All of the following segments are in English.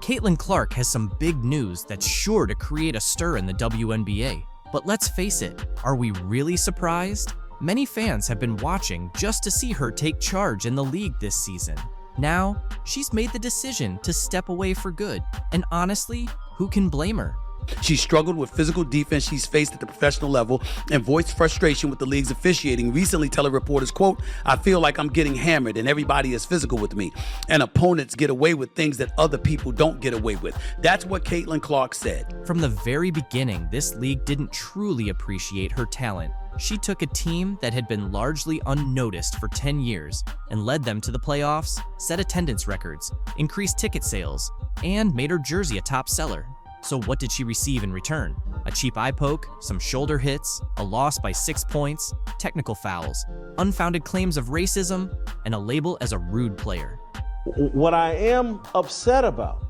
Caitlin Clark has some big news that's sure to create a stir in the WNBA. But let's face it, are we really surprised? Many fans have been watching just to see her take charge in the league this season. Now, she's made the decision to step away for good, and honestly, who can blame her? She struggled with physical defense she's faced at the professional level and voiced frustration with the league's officiating, recently telling reporters, quote, "I feel like I'm getting hammered and everybody is physical with me, and opponents get away with things that other people don't get away with." That's what Caitlin Clark said. From the very beginning, this league didn't truly appreciate her talent. She took a team that had been largely unnoticed for 10 years and led them to the playoffs, set attendance records, increased ticket sales, and made her jersey a top seller. So what did she receive in return? A cheap eye poke, some shoulder hits, a loss by 6 points, technical fouls, unfounded claims of racism, and a label as a rude player. What I am upset about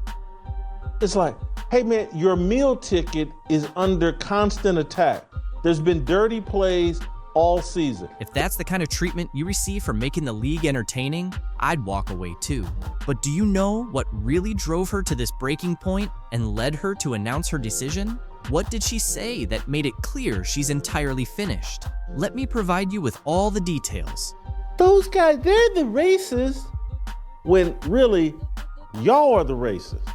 is like, hey man, your meal ticket is under constant attack. There's been dirty plays all season. If that's the kind of treatment you receive for making the league entertaining, I'd walk away too. But do you know what really drove her to this breaking point and led her to announce her decision? What did she say that made it clear she's entirely finished? Let me provide you with all the details. Those guys, they're the racists, when really, y'all are the racists.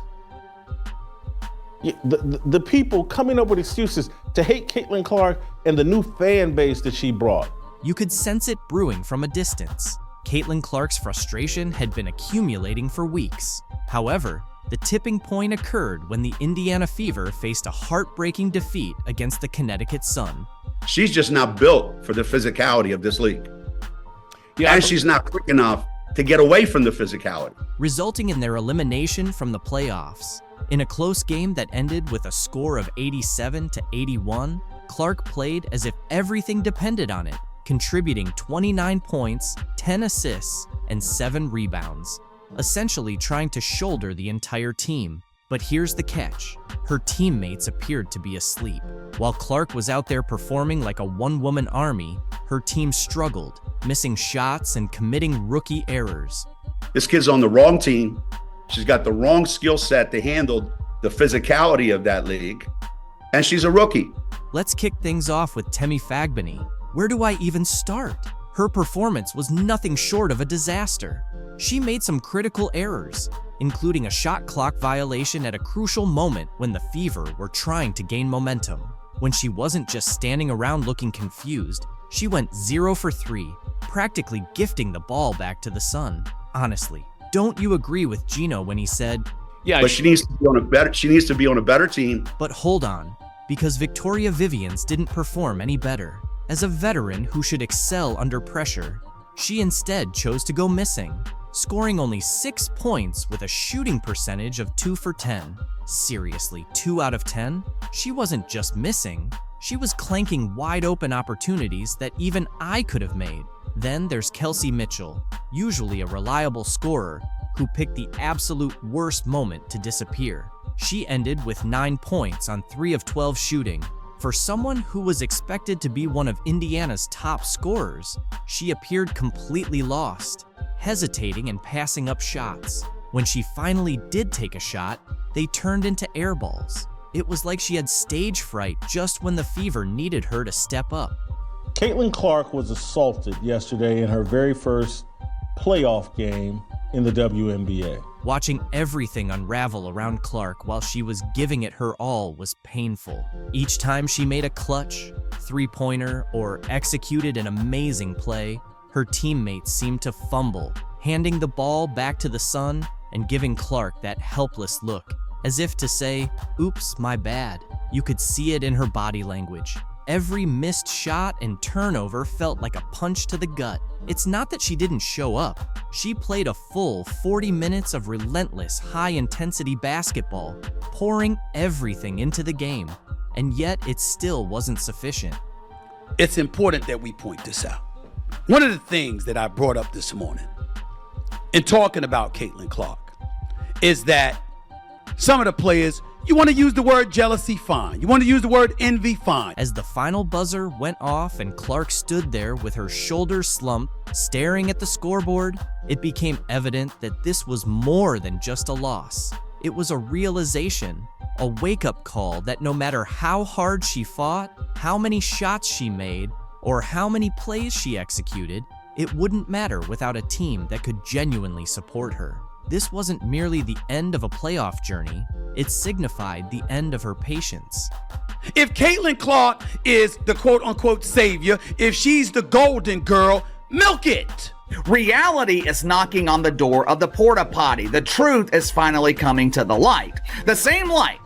The people coming up with excuses to hate Caitlin Clark and the new fan base that she brought. You could sense it brewing from a distance. Caitlin Clark's frustration had been accumulating for weeks. However, the tipping point occurred when the Indiana Fever faced a heartbreaking defeat against the Connecticut Sun. She's just not built for the physicality of this league. And she's not quick enough to get away from the physicality, resulting in their elimination from the playoffs. In a close game that ended with a score of 87-81, Clark played as if everything depended on it, contributing 29 points, 10 assists, and 7 rebounds, essentially trying to shoulder the entire team. But here's the catch. Her teammates appeared to be asleep. While Clark was out there performing like a one-woman army, her team struggled, missing shots and committing rookie errors. This kid's on the wrong team. She's got the wrong skill set to handle the physicality of that league, and she's a rookie. Let's kick things off with Temi Fagbani. Where do I even start? Her performance was nothing short of a disaster. She made some critical errors, including a shot clock violation at a crucial moment when the Fever were trying to gain momentum. When she wasn't just standing around looking confused, she went 0 for 3, practically gifting the ball back to the Sun. Honestly, don't you agree with Gino when he said, "Yeah, but she needs to be on a better team." But hold on, because Victoria Vivians didn't perform any better. As a veteran who should excel under pressure, she instead chose to go missing, scoring only 6 points with a shooting percentage of 2 for 10. Seriously, 2 out of 10? She wasn't just missing, she was clanking wide open opportunities that even I could have made. Then there's Kelsey Mitchell, usually a reliable scorer, who picked the absolute worst moment to disappear. She ended with 9 points on 3 of 12 shooting. For someone who was expected to be one of Indiana's top scorers, she appeared completely lost, hesitating and passing up shots. When she finally did take a shot, they turned into air balls. It was like she had stage fright just when the Fever needed her to step up. Caitlin Clark was assaulted yesterday in her very first playoff game in the WNBA. Watching everything unravel around Clark while she was giving it her all was painful. Each time she made a clutch, three-pointer, or executed an amazing play, her teammates seemed to fumble, handing the ball back to the Sun and giving Clark that helpless look, as if to say, "Oops, my bad." You could see it in her body language. Every missed shot and turnover felt like a punch to the gut. It's not that she didn't show up. She played a full 40 minutes of relentless, high-intensity basketball, pouring everything into the game, and yet it still wasn't sufficient. It's important that we point this out. One of the things that I brought up this morning in talking about Caitlin Clark is that some of the players, you want to use the word jealousy, fine. You want to use the word envy, fine. As the final buzzer went off and Clark stood there with her shoulders slumped, staring at the scoreboard, it became evident that this was more than just a loss. It was a realization, a wake-up call that no matter how hard she fought, how many shots she made, or how many plays she executed, it wouldn't matter without a team that could genuinely support her. This wasn't merely the end of a playoff journey, it signified the end of her patience. If Caitlin Clark is the quote-unquote savior, if she's the golden girl, milk it! Reality is knocking on the door of the porta potty. The truth is finally coming to the light. The same light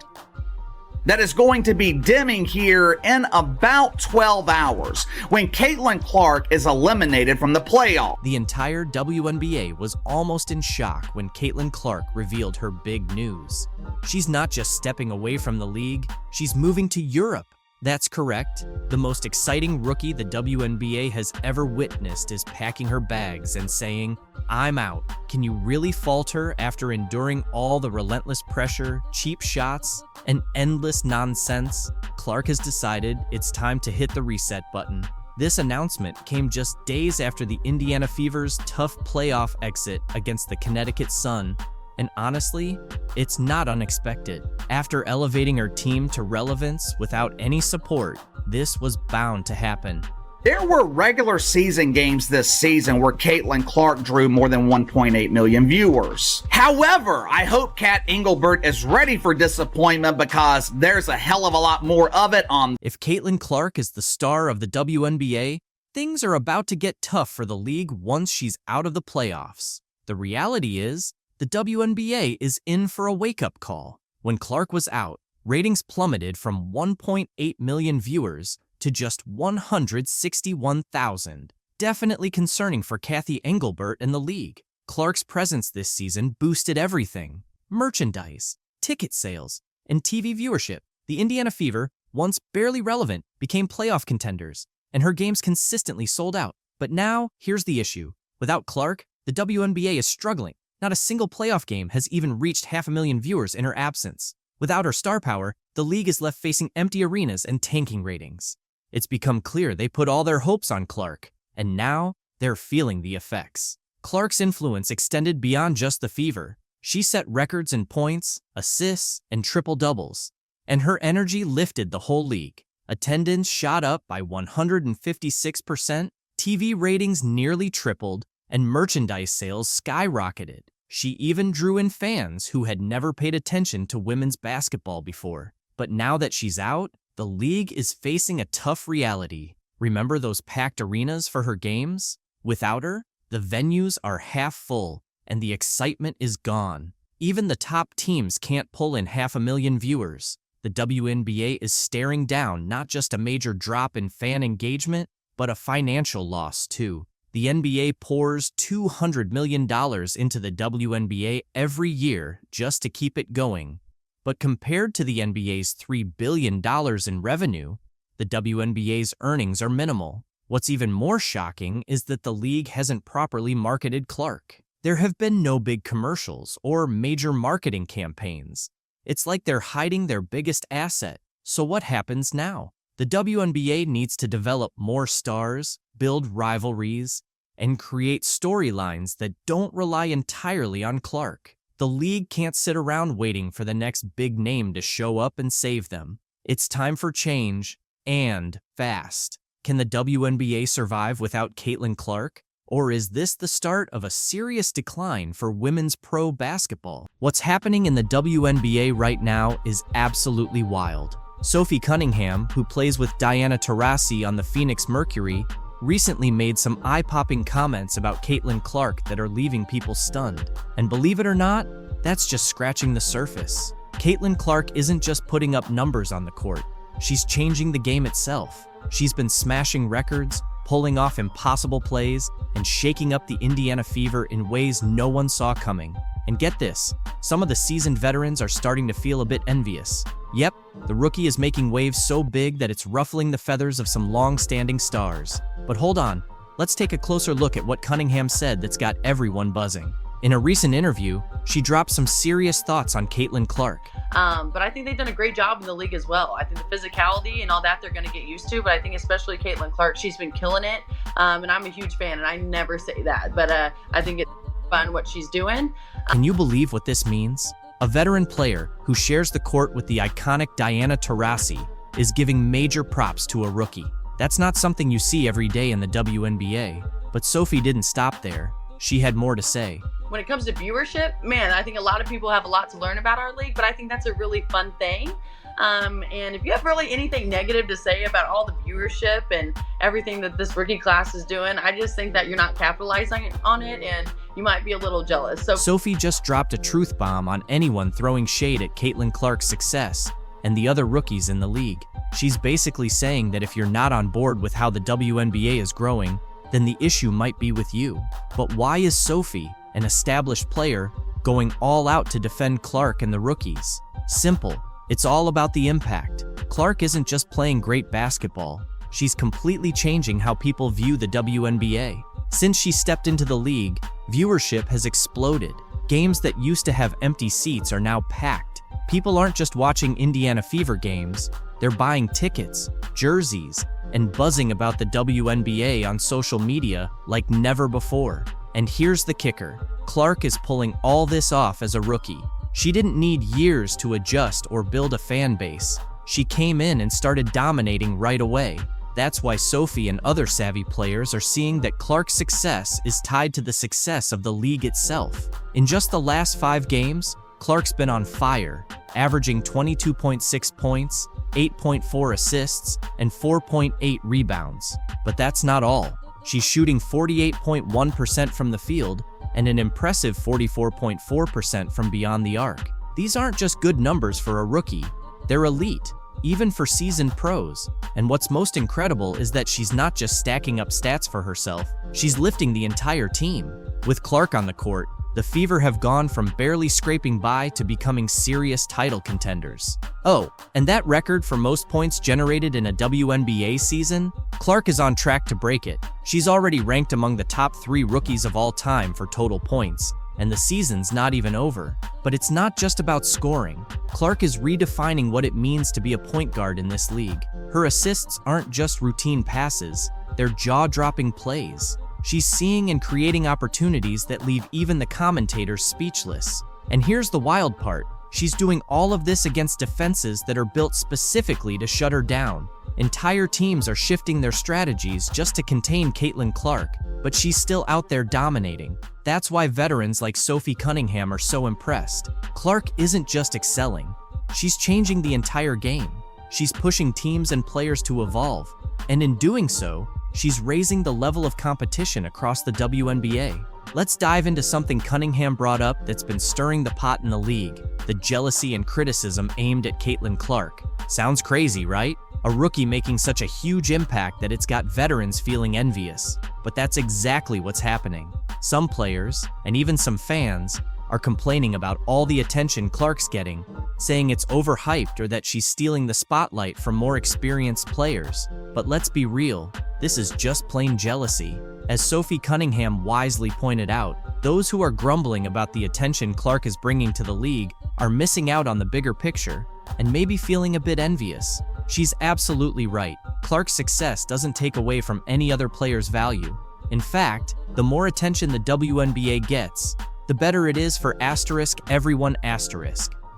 that is going to be dimming here in about 12 hours when Caitlin Clark is eliminated from the playoff. The entire WNBA was almost in shock when Caitlin Clark revealed her big news. She's not just stepping away from the league, she's moving to Europe. That's correct. The most exciting rookie the WNBA has ever witnessed is packing her bags and saying, "I'm out." Can you really falter after enduring all the relentless pressure, cheap shots, and endless nonsense? Clark has decided it's time to hit the reset button. This announcement came just days after the Indiana Fever's tough playoff exit against the Connecticut Sun. And honestly, it's not unexpected. After elevating her team to relevance without any support, this was bound to happen. There were regular season games this season where Caitlin Clark drew more than 1.8 million viewers. However, I hope Kat Engelbert is ready for disappointment because there's a hell of a lot more of it on. If Caitlin Clark is the star of the WNBA, things are about to get tough for the league once she's out of the playoffs. The reality is, the WNBA is in for a wake-up call. When Clark was out, ratings plummeted from 1.8 million viewers to just 161,000. Definitely concerning for Kathy Engelbert and the league. Clark's presence this season boosted everything: merchandise, ticket sales, and TV viewership. The Indiana Fever, once barely relevant, became playoff contenders, and her games consistently sold out. But now, here's the issue. Without Clark, the WNBA is struggling. Not a single playoff game has even reached 500,000 viewers in her absence. Without her star power, the league is left facing empty arenas and tanking ratings. It's become clear they put all their hopes on Clark, and now they're feeling the effects. Clark's influence extended beyond just the Fever. She set records in points, assists, and triple-doubles, and her energy lifted the whole league. Attendance shot up by 156%, TV ratings nearly tripled, and merchandise sales skyrocketed. She even drew in fans who had never paid attention to women's basketball before. But now that she's out, the league is facing a tough reality. Remember those packed arenas for her games? Without her, the venues are half full, and the excitement is gone. Even the top teams can't pull in 500,000 viewers. The WNBA is staring down not just a major drop in fan engagement, but a financial loss too. The NBA pours $200 million into the WNBA every year just to keep it going. But compared to the NBA's $3 billion in revenue, the WNBA's earnings are minimal. What's even more shocking is that the league hasn't properly marketed Clark. There have been no big commercials or major marketing campaigns. It's like they're hiding their biggest asset. So what happens now? The WNBA needs to develop more stars, build rivalries, and create storylines that don't rely entirely on Clark. The league can't sit around waiting for the next big name to show up and save them. It's time for change, and fast. Can the WNBA survive without Caitlin Clark? Or is this the start of a serious decline for women's pro basketball? What's happening in the WNBA right now is absolutely wild. Sophie Cunningham, who plays with Diana Taurasi on the Phoenix Mercury, recently made some eye-popping comments about Caitlin Clark that are leaving people stunned. And believe it or not, that's just scratching the surface. Caitlin Clark isn't just putting up numbers on the court. She's changing the game itself. She's been smashing records, pulling off impossible plays, and shaking up the Indiana Fever in ways no one saw coming. And get this, some of the seasoned veterans are starting to feel a bit envious. Yep, the rookie is making waves so big that it's ruffling the feathers of some long-standing stars. But hold on, let's take a closer look at what Cunningham said that's got everyone buzzing. In a recent interview, she dropped some serious thoughts on Caitlin Clark. But I think they've done a great job in the league as well. I think the physicality and all that they're going to get used to, but I think especially Caitlin Clark, she's been killing it. And I'm a huge fan, and I never say that, but I think it's fun what she's doing. Can you believe what this means? A veteran player who shares the court with the iconic Diana Taurasi is giving major props to a rookie. That's not something you see every day in the WNBA, but Sophie didn't stop there. She had more to say. When it comes to viewership, man, I think a lot of people have a lot to learn about our league, but I think that's a really fun thing. And if you have really anything negative to say about all the viewership and everything that this rookie class is doing, I just think that you're not capitalizing on it and you might be a little jealous. So Sophie just dropped a truth bomb on anyone throwing shade at Caitlin Clark's success and the other rookies in the league. She's basically saying that if you're not on board with how the WNBA is growing, then the issue might be with you. But why is Sophie, an established player, going all out to defend Clark and the rookies? Simple. It's all about the impact. Clark isn't just playing great basketball. She's completely changing how people view the WNBA. Since she stepped into the league, viewership has exploded. Games that used to have empty seats are now packed. People aren't just watching Indiana Fever games, they're buying tickets, jerseys, and buzzing about the WNBA on social media like never before. And here's the kicker. Clark is pulling all this off as a rookie. She didn't need years to adjust or build a fan base. She came in and started dominating right away. That's why Sophie and other savvy players are seeing that Clark's success is tied to the success of the league itself. In just the last 5 games, Clark's been on fire, averaging 22.6 points, 8.4 assists, and 4.8 rebounds. But that's not all. She's shooting 48.1% from the field and an impressive 44.4% from beyond the arc. These aren't just good numbers for a rookie, they're elite, even for seasoned pros. And what's most incredible is that she's not just stacking up stats for herself, she's lifting the entire team. With Clark on the court, the Fever have gone from barely scraping by to becoming serious title contenders. Oh, and that record for most points generated in a WNBA season? Clark is on track to break it. She's already ranked among the top 3 rookies of all time for total points, and the season's not even over. But it's not just about scoring. Clark is redefining what it means to be a point guard in this league. Her assists aren't just routine passes, they're jaw-dropping plays. She's seeing and creating opportunities that leave even the commentators speechless. And here's the wild part. She's doing all of this against defenses that are built specifically to shut her down. Entire teams are shifting their strategies just to contain Caitlin Clark, but she's still out there dominating. That's why veterans like Sophie Cunningham are so impressed. Clark isn't just excelling. She's changing the entire game. She's pushing teams and players to evolve. And in doing so, she's raising the level of competition across the WNBA. Let's dive into something Cunningham brought up that's been stirring the pot in the league: the jealousy and criticism aimed at Caitlin Clark. Sounds crazy, right? A rookie making such a huge impact that it's got veterans feeling envious. But that's exactly what's happening. Some players, and even some fans, are complaining about all the attention Clark's getting, saying it's overhyped or that she's stealing the spotlight from more experienced players. But let's be real, this is just plain jealousy. As Sophie Cunningham wisely pointed out, those who are grumbling about the attention Clark is bringing to the league are missing out on the bigger picture and maybe feeling a bit envious. She's absolutely right. Clark's success doesn't take away from any other player's value. In fact, the more attention the WNBA gets, the better it is for everyone.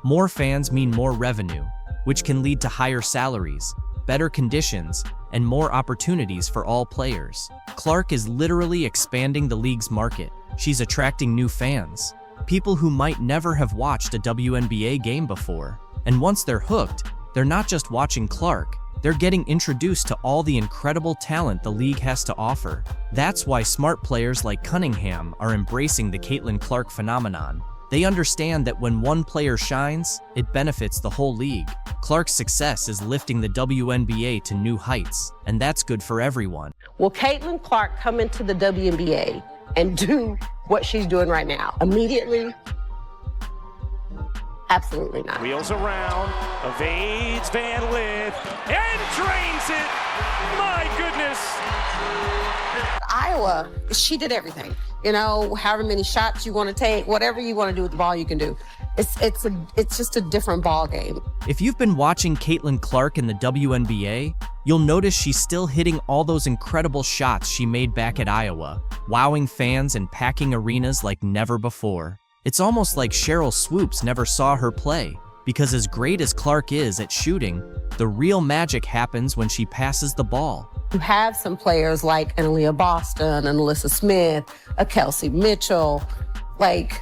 More fans mean more revenue, which can lead to higher salaries, better conditions, and more opportunities for all players. Clark is literally expanding the league's market. She's attracting new fans, people who might never have watched a WNBA game before. And once they're hooked, they're not just watching Clark, they're getting introduced to all the incredible talent the league has to offer. That's why smart players like Cunningham are embracing the Caitlin Clark phenomenon. They understand that when one player shines, it benefits the whole league. Clark's success is lifting the WNBA to new heights, and that's good for everyone. Will Caitlin Clark come into the WNBA and do what she's doing right now immediately? Absolutely not. Wheels around, evades Van Lith, and drains it. My goodness. Iowa, she did everything. You know, however many shots you want to take, whatever you want to do with the ball, you can do. It's just a different ball game. If you've been watching Caitlin Clark in the WNBA, you'll notice she's still hitting all those incredible shots she made back at Iowa, wowing fans and packing arenas like never before. It's almost like Cheryl Swoops never saw her play, because as great as Clark is at shooting, the real magic happens when she passes the ball. You have some players like an Aaliyah Boston, an Alyssa Smith, a Kelsey Mitchell, like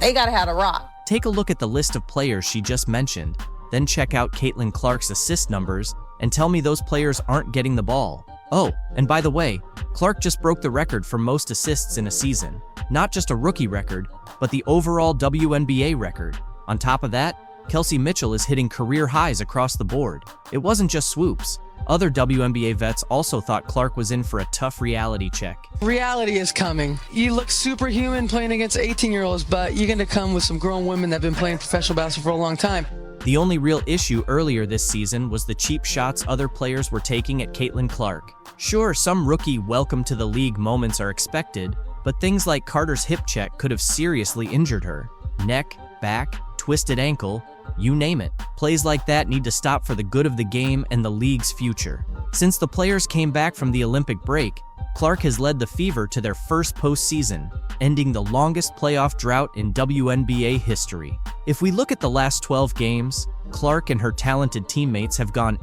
they gotta have a rock. Take a look at the list of players she just mentioned, then check out Caitlin Clark's assist numbers and tell me those players aren't getting the ball. Oh, and by the way, Clark just broke the record for most assists in a season. Not just a rookie record, but the overall WNBA record. On top of that, Kelsey Mitchell is hitting career highs across the board. It wasn't just Swoops. Other WNBA vets also thought Clark was in for a tough reality check. Reality is coming. You look superhuman playing against 18-year-olds, but you're going to come with some grown women that have been playing professional basketball for a long time. The only real issue earlier this season was the cheap shots other players were taking at Caitlin Clark. Sure, some rookie welcome to the league moments are expected, but things like Carter's hip check could have seriously injured her. Neck, back, twisted ankle, you name it. Plays like that need to stop for the good of the game and the league's future. Since the players came back from the Olympic break, Clark has led the Fever to their first postseason, ending the longest playoff drought in WNBA history. If we look at the last 12 games, Clark and her talented teammates have gone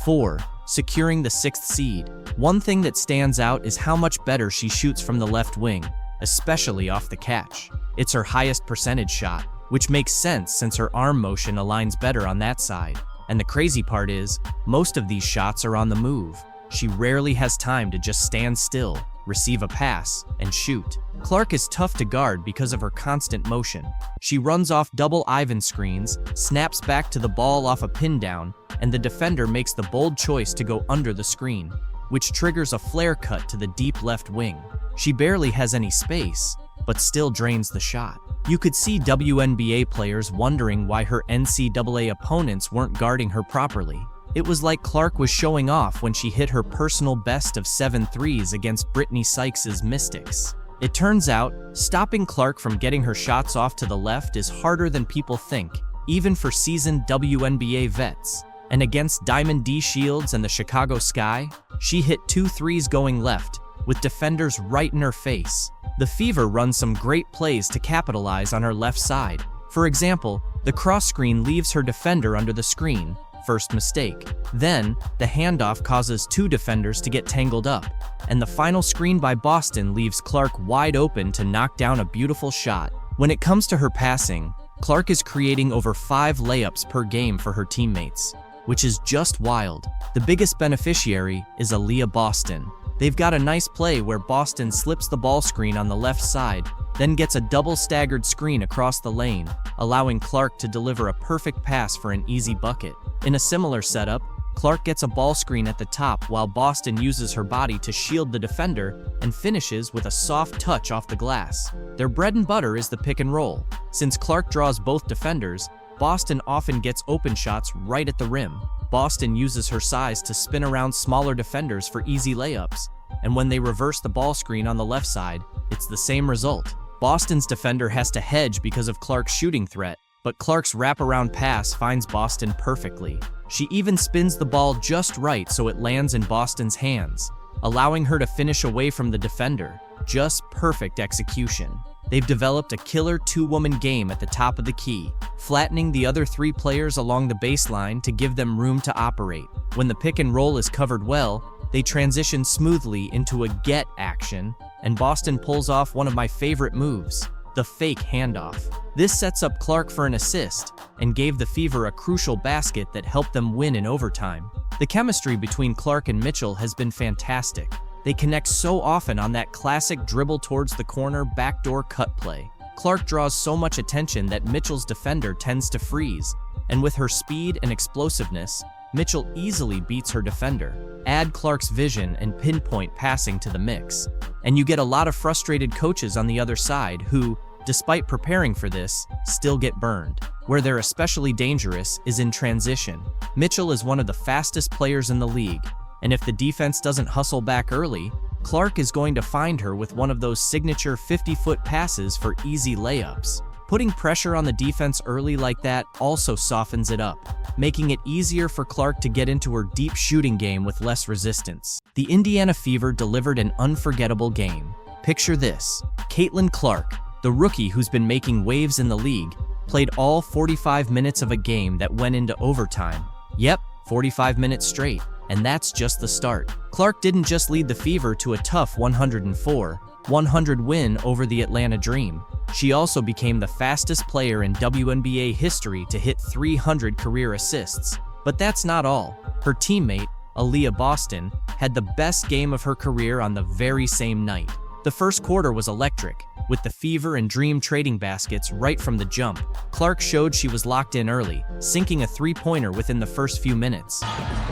8-4, securing the 6th seed. One thing that stands out is how much better she shoots from the left wing, especially off the catch. It's her highest percentage shot, which makes sense since her arm motion aligns better on that side. And the crazy part is, most of these shots are on the move. She rarely has time to just stand still, receive a pass, and shoot. Clark is tough to guard because of her constant motion. She runs off double Ivan screens, snaps back to the ball off a pin down, and the defender makes the bold choice to go under the screen, which triggers a flare cut to the deep left wing. She barely has any space, but still drains the shot. You could see WNBA players wondering why her NCAA opponents weren't guarding her properly. It was like Clark was showing off when she hit her personal best of 7 threes against Brittany Sykes' Mystics. It turns out, stopping Clark from getting her shots off to the left is harder than people think, even for seasoned WNBA vets. And against Diamond D Shields and the Chicago Sky, she hit 2 threes going left, with defenders right in her face. The Fever run some great plays to capitalize on her left side. For example, the cross screen leaves her defender under the screen, first mistake. Then, the handoff causes 2 defenders to get tangled up, and the final screen by Boston leaves Clark wide open to knock down a beautiful shot. When it comes to her passing, Clark is creating over 5 layups per game for her teammates, which is just wild. The biggest beneficiary is Aaliyah Boston. They've got a nice play where Boston slips the ball screen on the left side, then gets a double staggered screen across the lane, allowing Clark to deliver a perfect pass for an easy bucket. In a similar setup, Clark gets a ball screen at the top while Boston uses her body to shield the defender and finishes with a soft touch off the glass. Their bread and butter is the pick and roll. Since Clark draws both defenders, Boston often gets open shots right at the rim. Boston uses her size to spin around smaller defenders for easy layups, and when they reverse the ball screen on the left side, it's the same result. Boston's defender has to hedge because of Clark's shooting threat, but Clark's wraparound pass finds Boston perfectly. She even spins the ball just right so it lands in Boston's hands, allowing her to finish away from the defender. Just perfect execution. They've developed a killer 2-woman game at the top of the key, flattening the other 3 players along the baseline to give them room to operate. When the pick and roll is covered well, they transition smoothly into a get action, and Boston pulls off one of my favorite moves, the fake handoff. This sets up Clark for an assist and gave the Fever a crucial basket that helped them win in overtime. The chemistry between Clark and Mitchell has been fantastic. They connect so often on that classic dribble towards the corner backdoor cut play. Clark draws so much attention that Mitchell's defender tends to freeze, and with her speed and explosiveness, Mitchell easily beats her defender. Add Clark's vision and pinpoint passing to the mix, and you get a lot of frustrated coaches on the other side who, despite preparing for this, still get burned. Where they're especially dangerous is in transition. Mitchell is one of the fastest players in the league, and if the defense doesn't hustle back early, Clark is going to find her with one of those signature 50-foot passes for easy layups. Putting pressure on the defense early like that also softens it up, making it easier for Clark to get into her deep shooting game with less resistance. The Indiana Fever delivered an unforgettable game. Picture this: Caitlin Clark, the rookie who's been making waves in the league, played all 45 minutes of a game that went into overtime. Yep, 45 minutes straight, and that's just the start. Clark didn't just lead the Fever to a tough 104-100 win over the Atlanta Dream. She also became the fastest player in WNBA history to hit 300 career assists. But that's not all. Her teammate, Aaliyah Boston, had the best game of her career on the very same night. The first quarter was electric, with the Fever and Dream trading baskets right from the jump. Clark showed she was locked in early, sinking a three-pointer within the first few minutes.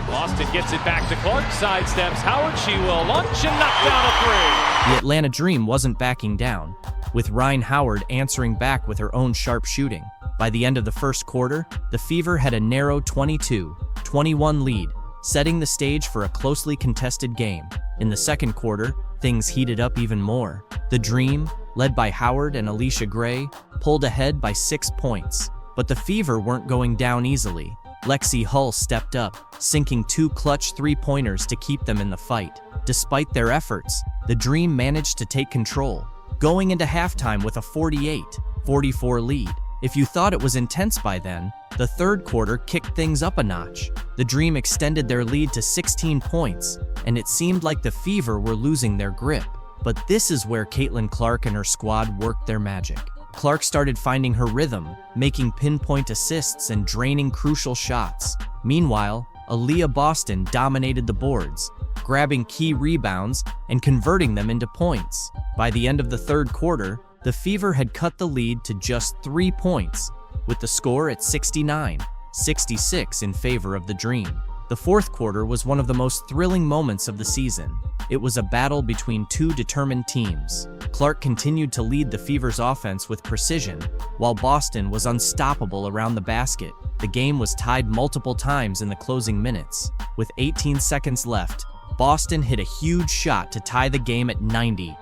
Boston gets it back to Clark, sidesteps Howard, she will launch and knock down a three. The Atlanta Dream wasn't backing down, with Rhyne Howard answering back with her own sharp shooting. By the end of the first quarter, the Fever had a narrow 22-21 lead, setting the stage for a closely contested game. In the second quarter, things heated up even more. The Dream, led by Howard and Alicia Gray, pulled ahead by 6 points. But the Fever weren't going down easily. Lexi Hull stepped up, sinking 2 clutch three-pointers to keep them in the fight. Despite their efforts, the Dream managed to take control, going into halftime with a 48-44 lead. If you thought it was intense by then, the third quarter kicked things up a notch. The Dream extended their lead to 16 points, and it seemed like the Fever were losing their grip. But this is where Caitlin Clark and her squad worked their magic. Clark started finding her rhythm, making pinpoint assists and draining crucial shots. Meanwhile, Aaliyah Boston dominated the boards, grabbing key rebounds and converting them into points. By the end of the third quarter, the Fever had cut the lead to just 3 points, with the score at 69-66 in favor of the Dream. The fourth quarter was one of the most thrilling moments of the season. It was a battle between two determined teams. Clark continued to lead the Fever's offense with precision, while Boston was unstoppable around the basket. The game was tied multiple times in the closing minutes. With 18 seconds left, Boston hit a huge shot to tie the game at 90,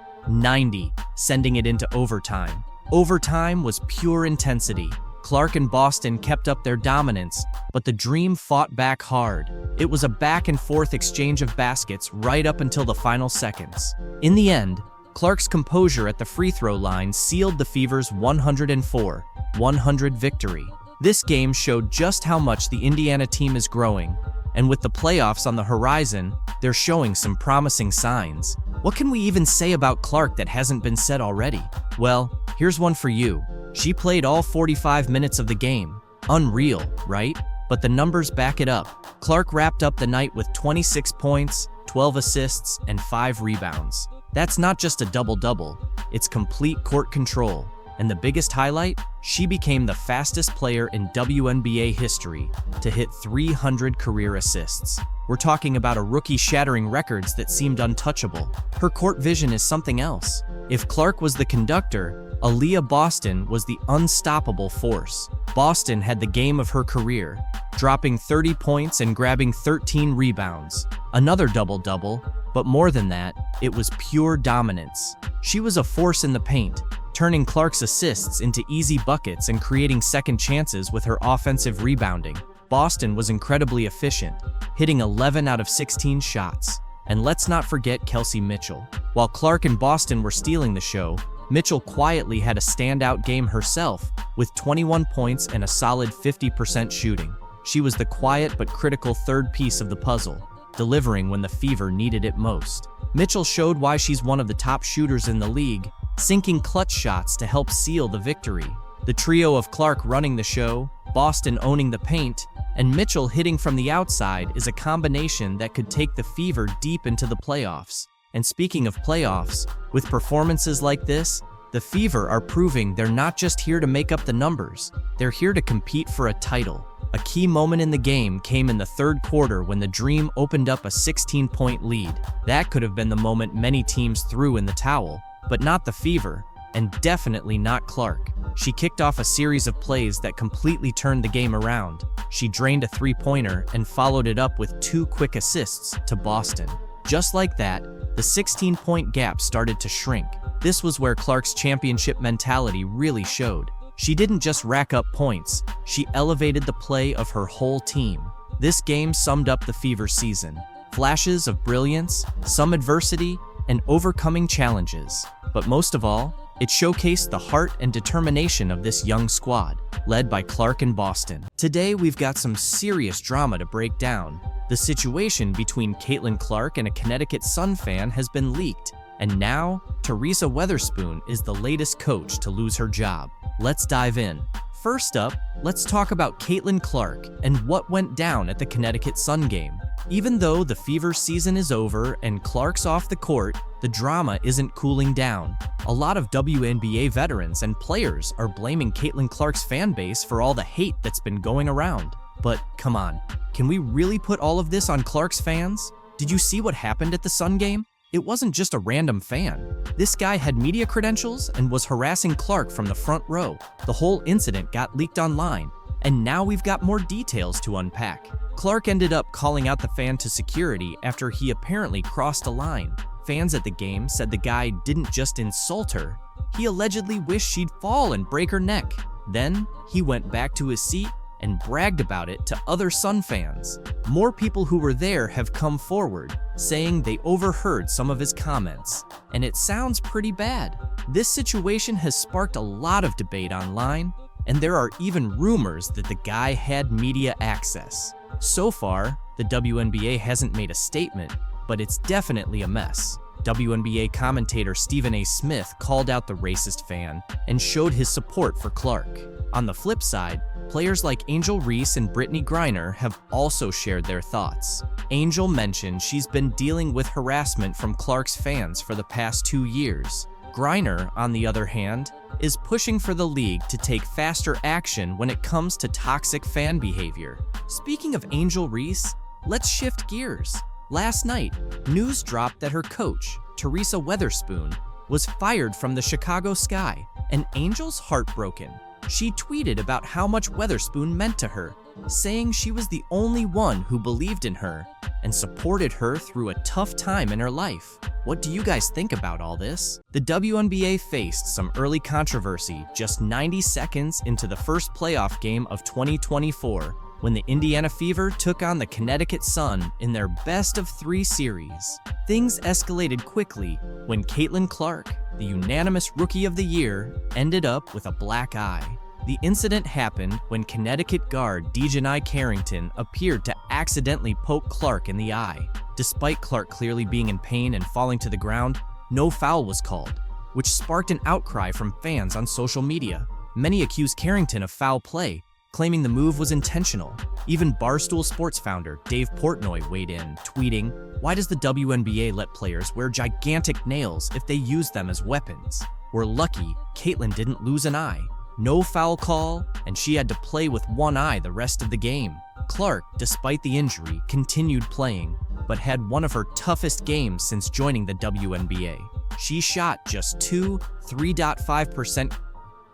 sending it into overtime. Overtime was pure intensity. Clark and Boston kept up their dominance, but the Dream fought back hard. It was a back-and-forth exchange of baskets right up until the final seconds. In the end, Clark's composure at the free throw line sealed the Fever's 104-100 victory. This game showed just how much the Indiana team is growing, and with the playoffs on the horizon, they're showing some promising signs. What can we even say about Clark that hasn't been said already? Well, here's one for you. She played all 45 minutes of the game. Unreal, right? But the numbers back it up. Clark wrapped up the night with 26 points, 12 assists, and 5 rebounds. That's not just a double-double, it's complete court control. And the biggest highlight? She became the fastest player in WNBA history to hit 300 career assists. We're talking about a rookie shattering records that seemed untouchable. Her court vision is something else. If Clark was the conductor, Aaliyah Boston was the unstoppable force. Boston had the game of her career, dropping 30 points and grabbing 13 rebounds. Another double-double, but more than that, it was pure dominance. She was a force in the paint, turning Clark's assists into easy buckets and creating second chances with her offensive rebounding. Boston was incredibly efficient, hitting 11 out of 16 shots. And let's not forget Kelsey Mitchell. While Clark and Boston were stealing the show, Mitchell quietly had a standout game herself, with 21 points and a solid 50% shooting. She was the quiet but critical third piece of the puzzle, delivering when the Fever needed it most. Mitchell showed why she's one of the top shooters in the league, sinking clutch shots to help seal the victory. The trio of Clark running the show, Boston owning the paint, and Mitchell hitting from the outside is a combination that could take the Fever deep into the playoffs. And speaking of playoffs, with performances like this, the Fever are proving they're not just here to make up the numbers, they're here to compete for a title. A key moment in the game came in the third quarter when the Dream opened up a 16-point lead. That could have been the moment many teams threw in the towel, but not the Fever, and definitely not Clark. She kicked off a series of plays that completely turned the game around. She drained a three-pointer and followed it up with 2 quick assists to Boston. Just like that, the 16-point gap started to shrink. This was where Clark's championship mentality really showed. She didn't just rack up points, she elevated the play of her whole team. This game summed up the Fever season. Flashes of brilliance, some adversity, and overcoming challenges. But most of all, It showcased the heart and determination of this young squad, led by Clark and Boston. Today, we've got some serious drama to break down. The situation between Caitlin Clark and a Connecticut Sun fan has been leaked, and now, Teresa Weatherspoon is the latest coach to lose her job. Let's dive in. First up, let's talk about Caitlin Clark and what went down at the Connecticut Sun game. Even though the Fever season is over and Clark's off the court, the drama isn't cooling down. A lot of WNBA veterans and players are blaming Caitlin Clark's fan base for all the hate that's been going around. But come on, can we really put all of this on Clark's fans? Did you see what happened at the Sun game? It wasn't just a random fan. This guy had media credentials and was harassing Clark from the front row. The whole incident got leaked online, and now we've got more details to unpack. Clark ended up calling out the fan to security after he apparently crossed a line. Fans at the game said the guy didn't just insult her, he allegedly wished she'd fall and break her neck. Then, he went back to his seat and bragged about it to other Sun fans. More people who were there have come forward, saying they overheard some of his comments, and it sounds pretty bad. This situation has sparked a lot of debate online, and there are even rumors that the guy had media access. So far, the WNBA hasn't made a statement, but it's definitely a mess. WNBA commentator Stephen A. Smith called out the racist fan and showed his support for Clark. On the flip side, players like Angel Reese and Brittany Griner have also shared their thoughts. Angel mentioned she's been dealing with harassment from Clark's fans for the past 2 years. Griner, on the other hand, is pushing for the league to take faster action when it comes to toxic fan behavior. Speaking of Angel Reese, let's shift gears. Last night, news dropped that her coach, Teresa Weatherspoon, was fired from the Chicago Sky, and Angel's heartbroken. She tweeted about how much Weatherspoon meant to her, saying she was the only one who believed in her and supported her through a tough time in her life. What do you guys think about all this? The WNBA faced some early controversy just 90 seconds into the first playoff game of 2024 when the Indiana Fever took on the Connecticut Sun in their best-of-3 series. Things escalated quickly when Caitlin Clark, the unanimous Rookie of the Year, ended up with a black eye. The incident happened when Connecticut guard Dejanai Carrington appeared to accidentally poke Clark in the eye. Despite Clark clearly being in pain and falling to the ground, no foul was called, which sparked an outcry from fans on social media. Many accused Carrington of foul play, claiming the move was intentional. Even Barstool Sports founder Dave Portnoy weighed in, tweeting, "Why does the WNBA let players wear gigantic nails if they use them as weapons? We're lucky Caitlin didn't lose an eye. No foul call, and she had to play with one eye the rest of the game." Clark, despite the injury, continued playing, but had one of her toughest games since joining the WNBA. She shot just 3.5%,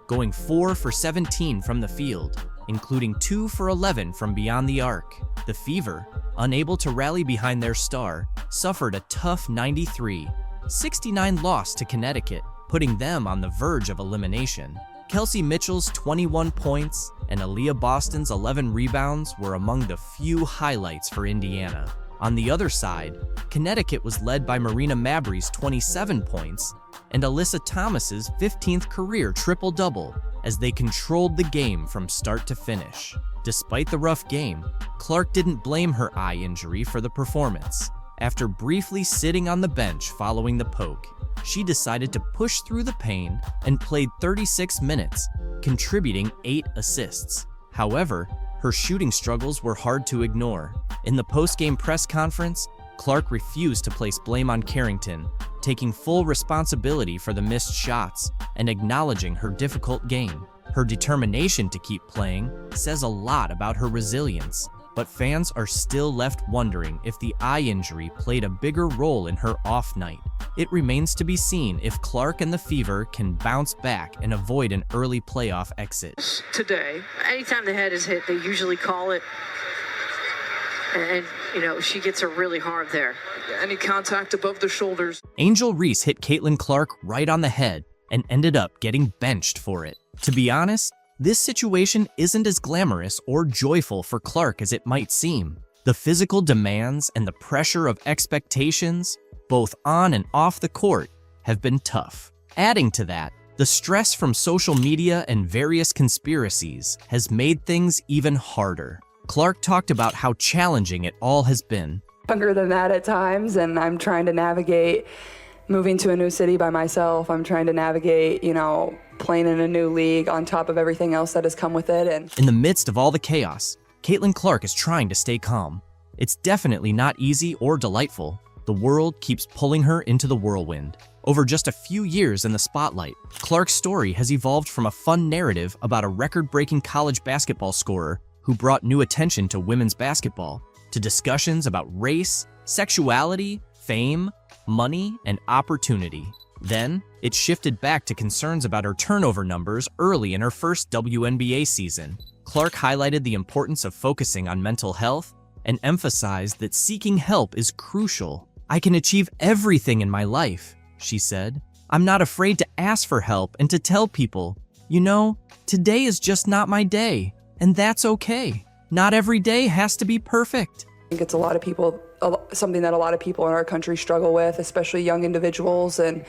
going 4 for 17 from the field, including 2 for 11 from beyond the arc. The Fever, unable to rally behind their star, suffered a tough 93-69 loss to Connecticut, putting them on the verge of elimination. Kelsey Mitchell's 21 points and Aaliyah Boston's 11 rebounds were among the few highlights for Indiana. On the other side, Connecticut was led by Marina Mabrey's 27 points and Alyssa Thomas's 15th career triple-double as they controlled the game from start to finish. Despite the rough game, Clark didn't blame her eye injury for the performance. After briefly sitting on the bench following the poke, she decided to push through the pain and played 36 minutes, contributing 8 assists. However, her shooting struggles were hard to ignore. In the post-game press conference, Clark refused to place blame on Carrington, taking full responsibility for the missed shots and acknowledging her difficult game. Her determination to keep playing says a lot about her resilience, but fans are still left wondering if the eye injury played a bigger role in her off night. It remains to be seen if Clark and the Fever can bounce back and avoid an early playoff exit. Today, anytime the head is hit, they usually call it, and she gets her really hard there. Any contact above the shoulders. Angel Reese hit Caitlin Clark right on the head and ended up getting benched for it. To be honest, this situation isn't as glamorous or joyful for Clark as it might seem. The physical demands and the pressure of expectations, both on and off the court, have been tough. Adding to that, The stress from social media and various conspiracies has made things even harder. Clark talked about how challenging it all has been. Younger than that at times, and I'm trying to navigate moving to a new city by myself. I'm trying to navigate, playing in a new league on top of everything else that has come with it. And in the midst of all the chaos, Caitlin Clark is trying to stay calm. It's definitely not easy or delightful. The world keeps pulling her into the whirlwind. Over just a few years in the spotlight, Clark's story has evolved from a fun narrative about a record-breaking college basketball scorer who brought new attention to women's basketball, to discussions about race, sexuality, fame, money, and opportunity. Then, it shifted back to concerns about her turnover numbers early in her first WNBA season. Clark highlighted the importance of focusing on mental health and emphasized that seeking help is crucial. "I can achieve everything in my life," she said. "I'm not afraid to ask for help and to tell people, today is just not my day, and that's okay. Not every day has to be perfect." I think it's something that a lot of people in our country struggle with, especially young individuals. And,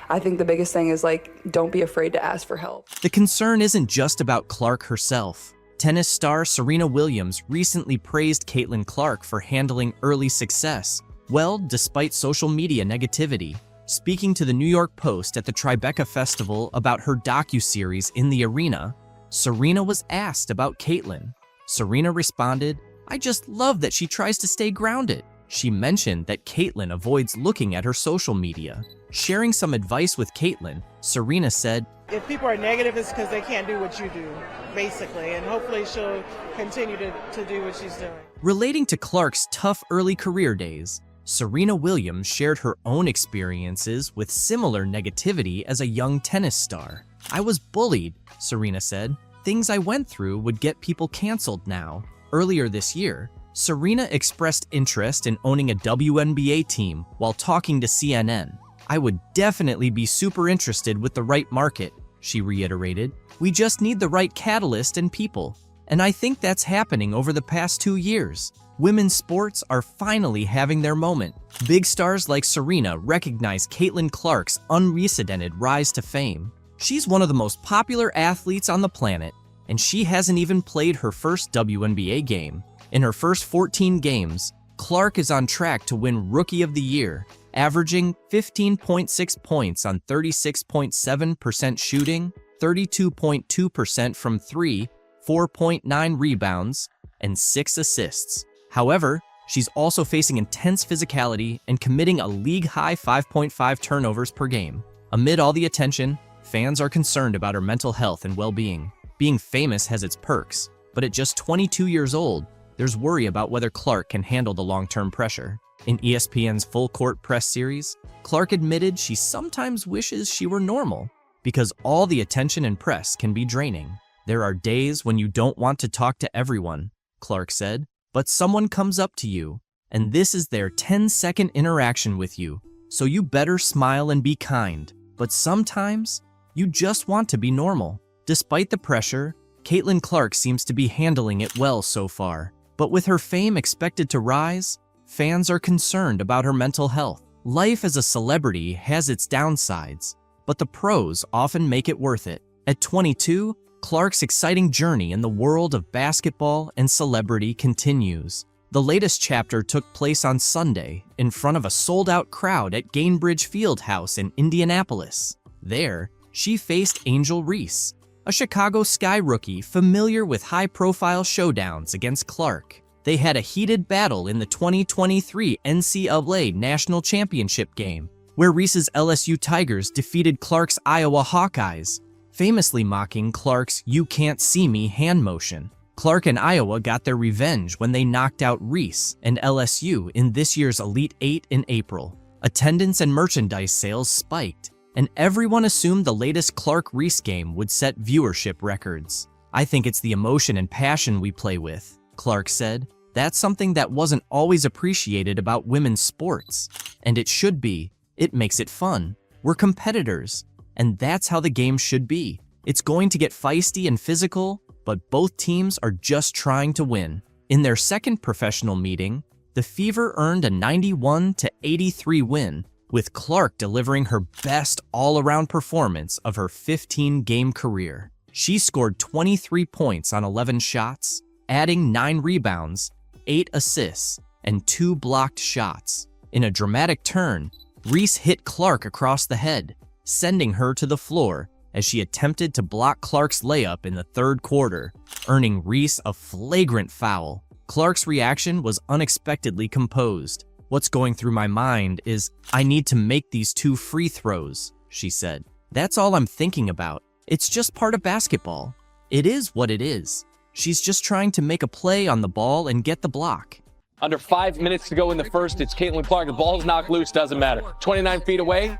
I think the biggest thing is don't be afraid to ask for help. The concern isn't just about Clark herself. Tennis star Serena Williams recently praised Caitlin Clark for handling early success well despite social media negativity. Speaking to the New York Post at the Tribeca Festival about her docuseries In the Arena, Serena was asked about Caitlin. Serena responded, "I just love that she tries to stay grounded." She mentioned that Caitlin avoids looking at her social media. Sharing some advice with Caitlin, Serena said, "If people are negative, it's because they can't do what you do, basically, and hopefully she'll continue to do what she's doing." Relating to Clark's tough early career days, Serena Williams shared her own experiences with similar negativity as a young tennis star. "I was bullied," Serena said. "Things I went through would get people canceled now." Earlier this year, Serena expressed interest in owning a WNBA team while talking to CNN. "I would definitely be super interested with the right market," she reiterated. "We just need the right catalyst and people. And I think that's happening over the past 2 years. Women's sports are finally having their moment." Big stars like Serena recognize Caitlin Clark's unprecedented rise to fame. She's one of the most popular athletes on the planet, and she hasn't even played her first WNBA game. In her first 14 games, Clark is on track to win Rookie of the Year, averaging 15.6 points on 36.7% shooting, 32.2% from three, 4.9 rebounds, and 6 assists. However, she's also facing intense physicality and committing a league-high 5.5 turnovers per game. Amid all the attention, fans are concerned about her mental health and well-being. Being famous has its perks, but at just 22 years old, there's worry about whether Clark can handle the long-term pressure. In ESPN's Full Court Press series, Clark admitted she sometimes wishes she were normal because all the attention and press can be draining. "There are days when you don't want to talk to everyone," Clark said, "but someone comes up to you, and this is their 10-second interaction with you, so you better smile and be kind. But sometimes, you just want to be normal." Despite the pressure, Caitlin Clark seems to be handling it well so far. But with her fame expected to rise, fans are concerned about her mental health. Life as a celebrity has its downsides, but the pros often make it worth it. At 22, Clark's exciting journey in the world of basketball and celebrity continues. The latest chapter took place on Sunday in front of a sold-out crowd at Gainbridge Fieldhouse in Indianapolis. There, she faced Angel Reese, a Chicago Sky rookie familiar with high-profile showdowns against Clark. They had a heated battle in the 2023 NCAA National Championship game, where Reese's LSU Tigers defeated Clark's Iowa Hawkeyes, famously mocking Clark's "you can't see me" hand motion. Clark and Iowa got their revenge when they knocked out Reese and LSU in this year's Elite Eight in April. Attendance and merchandise sales spiked, and everyone assumed the latest Clark-Reese game would set viewership records. "I think it's the emotion and passion we play with," Clark said. "That's something that wasn't always appreciated about women's sports. And it should be. It makes it fun. We're competitors. And that's how the game should be. It's going to get feisty and physical, but both teams are just trying to win." In their second professional meeting, the Fever earned a 91-83 win, with Clark delivering her best all-around performance of her 15-game career. She scored 23 points on 11 shots, adding 9 rebounds, 8 assists, and 2 blocked shots. In a dramatic turn, Reese hit Clark across the head, sending her to the floor as she attempted to block Clark's layup in the third quarter, earning Reese a flagrant foul. Clark's reaction was unexpectedly composed. "What's going through my mind is, I need to make these 2 free throws," she said. "That's all I'm thinking about. It's just part of basketball. It is what it is. She's just trying to make a play on the ball and get the block." Under 5 minutes to go in the first, it's Caitlin Clark. The ball's knocked loose, doesn't matter. 29 feet away,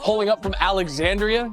pulling up from Alexandria.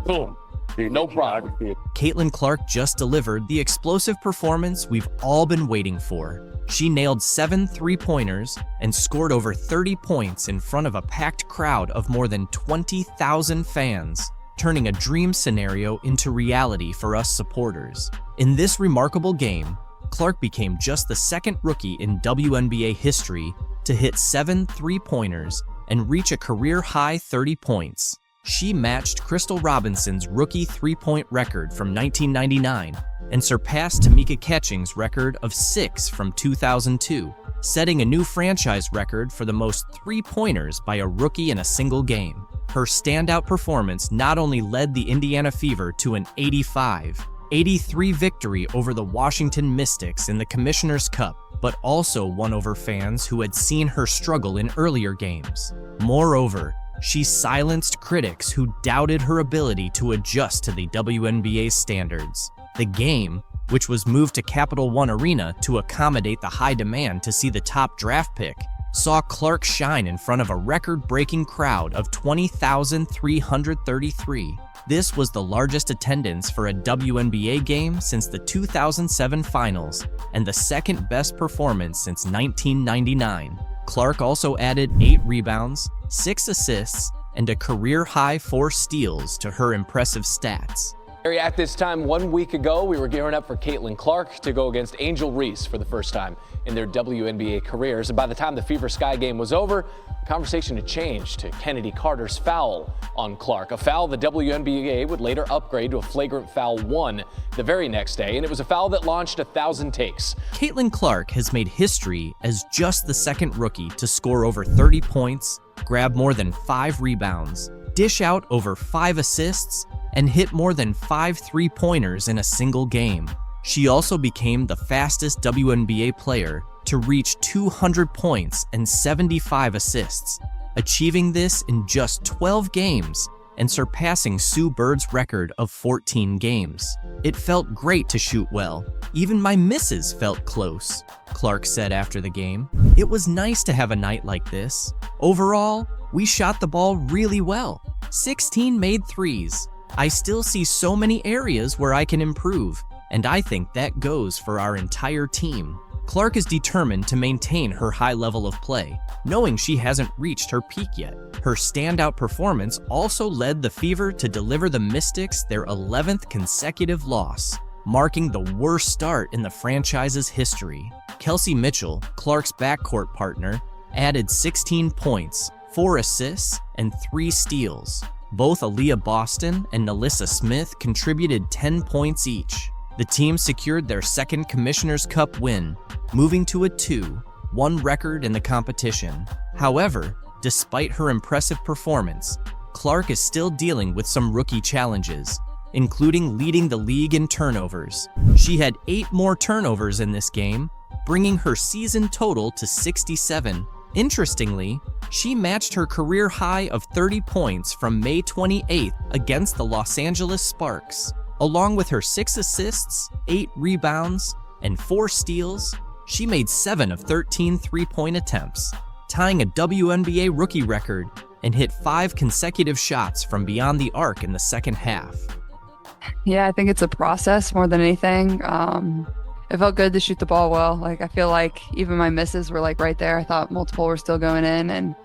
Boom. No problem. Caitlin Clark just delivered the explosive performance we've all been waiting for. She nailed 7 3-pointers and scored over 30 points in front of a packed crowd of more than 20,000 fans, turning a dream scenario into reality for us supporters. In this remarkable game, Clark became just the second rookie in WNBA history to hit 7 3-pointers and reach a career-high 30 points. She matched Crystal Robinson's rookie 3-point record from 1999 and surpassed Tamika Catching's record of 6 from 2002, setting a new franchise record for the most 3-pointers by a rookie in a single game. Her standout performance not only led the Indiana Fever to an 85-83 victory over the Washington Mystics in the Commissioner's Cup, but also won over fans who had seen her struggle in earlier games. Moreover, she silenced critics who doubted her ability to adjust to the WNBA standards. The game, which was moved to Capital One Arena to accommodate the high demand to see the top draft pick, saw Clark shine in front of a record-breaking crowd of 20,333. This was the largest attendance for a WNBA game since the 2007 finals and the second best performance since 1999. Clark also added 8 rebounds, 6 assists, and a career-high 4 steals to her impressive stats. At this time 1 week ago, we were gearing up for Caitlin Clark to go against Angel Reese for the first time in their WNBA careers. And by the time the Fever Sky game was over, the conversation had changed to Kennedy Carter's foul on Clark, a foul the WNBA would later upgrade to a flagrant foul 1 the very next day, and it was a foul that launched 1,000 takes. Caitlin Clark has made history as just the second rookie to score over 30 points, grab more than 5 rebounds, dish out over 5 assists, and hit more than 5 3-pointers in a single game. She also became the fastest WNBA player to reach 200 points and 75 assists, achieving this in just 12 games and surpassing Sue Bird's record of 14 games. "It felt great to shoot well. Even my misses felt close," Clark said after the game. "It was nice to have a night like this. Overall, we shot the ball really well. 16 made threes. I still see so many areas where I can improve, and I think that goes for our entire team." Clark is determined to maintain her high level of play, knowing she hasn't reached her peak yet. Her standout performance also led the Fever to deliver the Mystics their 11th consecutive loss, marking the worst start in the franchise's history. Kelsey Mitchell, Clark's backcourt partner, added 16 points, 4 assists, and 3 steals. Both Aaliyah Boston and Nalissa Smith contributed 10 points each. The team secured their second Commissioner's Cup win, moving to a 2-1 record in the competition. However, despite her impressive performance, Clark is still dealing with some rookie challenges, including leading the league in turnovers. She had 8 more turnovers in this game, bringing her season total to 67. Interestingly, she matched her career high of 30 points from May 28th against the Los Angeles Sparks. Along with her 6 assists, 8 rebounds, and 4 steals, she made 7 of 13 3-point attempts, tying a WNBA rookie record, and hit 5 consecutive shots from beyond the arc in the second half. Yeah, I think it's a process more than anything. It felt good to shoot the ball well. Like, I feel like even my misses were like right there. I thought multiple were still going in, and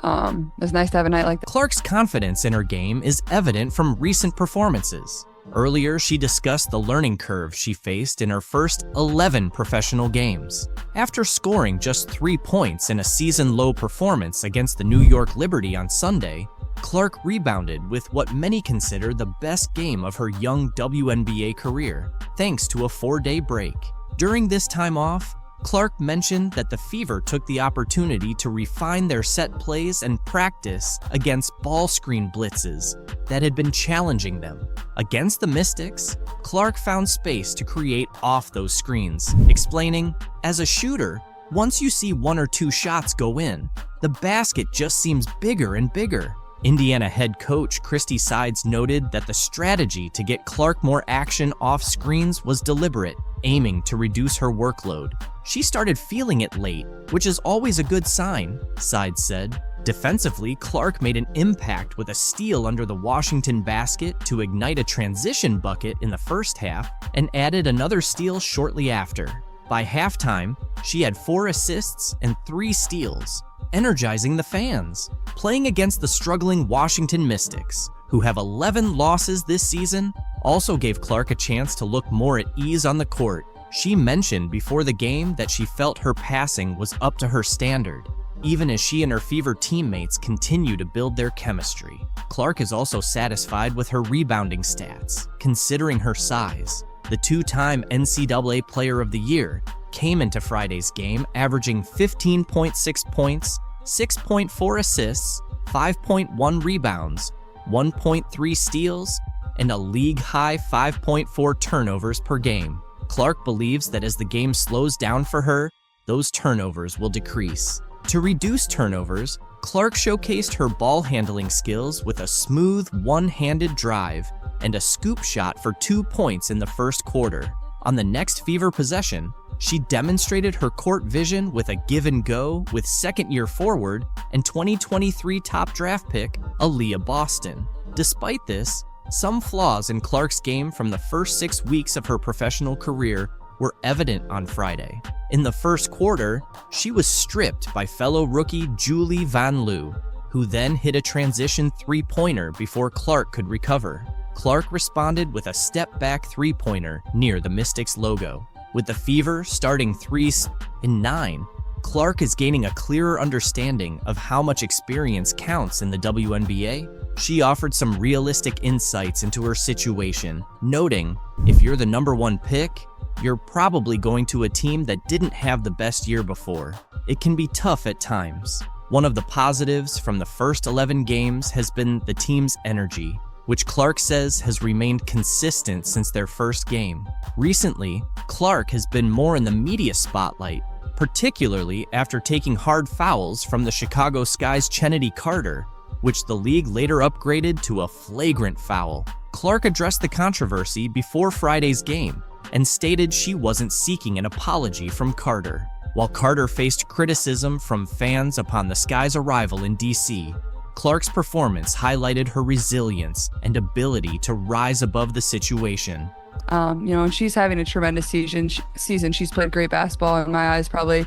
it was nice to have a night like that. Clark's confidence in her game is evident from recent performances. Earlier, she discussed the learning curve she faced in her first 11 professional games. After scoring just 3 points in a season-low performance against the New York Liberty on Sunday, Clark rebounded with what many consider the best game of her young WNBA career, thanks to a 4-day break. During this time off, Clark mentioned that the Fever took the opportunity to refine their set plays and practice against ball screen blitzes that had been challenging them. Against the Mystics, Clark found space to create off those screens, explaining, "As a shooter, once you see 1 or 2 shots go in, the basket just seems bigger and bigger." Indiana head coach Christy Sides noted that the strategy to get Clark more action off screens was deliberate, aiming to reduce her workload. "She started feeling it late, which is always a good sign," Sides said. Defensively, Clark made an impact with a steal under the Washington basket to ignite a transition bucket in the first half and added another steal shortly after. By halftime, she had 4 assists and 3 steals, energizing the fans. Playing against the struggling Washington Mystics, who have 11 losses this season, also gave Clark a chance to look more at ease on the court. She mentioned before the game that she felt her passing was up to her standard, even as she and her Fever teammates continue to build their chemistry. Clark is also satisfied with her rebounding stats, considering her size. The 2-time NCAA Player of the Year came into Friday's game averaging 15.6 points, 6.4 assists, 5.1 rebounds, 1.3 steals, and a league-high 5.4 turnovers per game. Clark believes that as the game slows down for her, those turnovers will decrease. To reduce turnovers, Clark showcased her ball handling skills with a smooth one-handed drive and a scoop shot for 2 points in the first quarter. On the next Fever possession, she demonstrated her court vision with a give and go with second-year forward and 2023 top draft pick, Aaliyah Boston. Despite this, some flaws in Clark's game from the first 6 weeks of her professional career were evident on Friday. In the first quarter, she was stripped by fellow rookie Julie Van Loo, who then hit a transition 3-pointer before Clark could recover. Clark responded with a step-back 3-pointer near the Mystics logo. With the Fever starting 3s in 9, Clark is gaining a clearer understanding of how much experience counts in the WNBA. She offered some realistic insights into her situation, noting, "If you're the number 1 pick, you're probably going to a team that didn't have the best year before. It can be tough at times." One of the positives from the first 11 games has been the team's energy, which Clark says has remained consistent since their first game. Recently, Clark has been more in the media spotlight, particularly after taking hard fouls from the Chicago Sky's Chennedy Carter, which the league later upgraded to a flagrant foul. Clark addressed the controversy before Friday's game and stated she wasn't seeking an apology from Carter. While Carter faced criticism from fans upon the Sky's arrival in DC, Clark's performance highlighted her resilience and ability to rise above the situation. And she's having a tremendous season. She's played great basketball in my eyes, probably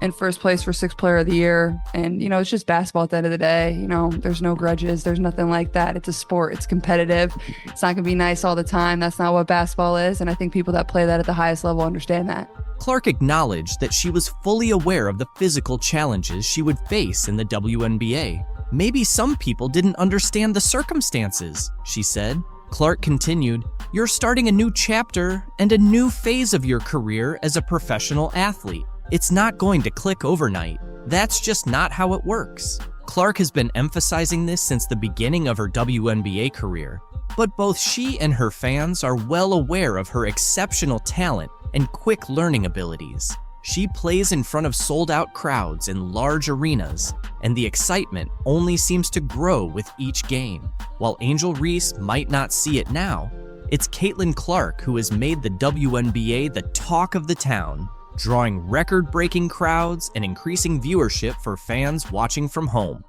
in first place for 6th player of the year. And, it's just basketball at the end of the day. There's no grudges. There's nothing like that. It's a sport. It's competitive. It's not going to be nice all the time. That's not what basketball is. And I think people that play that at the highest level understand that. Clark acknowledged that she was fully aware of the physical challenges she would face in the WNBA. "Maybe some people didn't understand the circumstances," she said. Clark continued, "You're starting a new chapter and a new phase of your career as a professional athlete. It's not going to click overnight. That's just not how it works." Clark has been emphasizing this since the beginning of her WNBA career, but both she and her fans are well aware of her exceptional talent and quick learning abilities. She plays in front of sold-out crowds in large arenas, and the excitement only seems to grow with each game. While Angel Reese might not see it now, it's Caitlin Clark who has made the WNBA the talk of the town, drawing record-breaking crowds and increasing viewership for fans watching from home.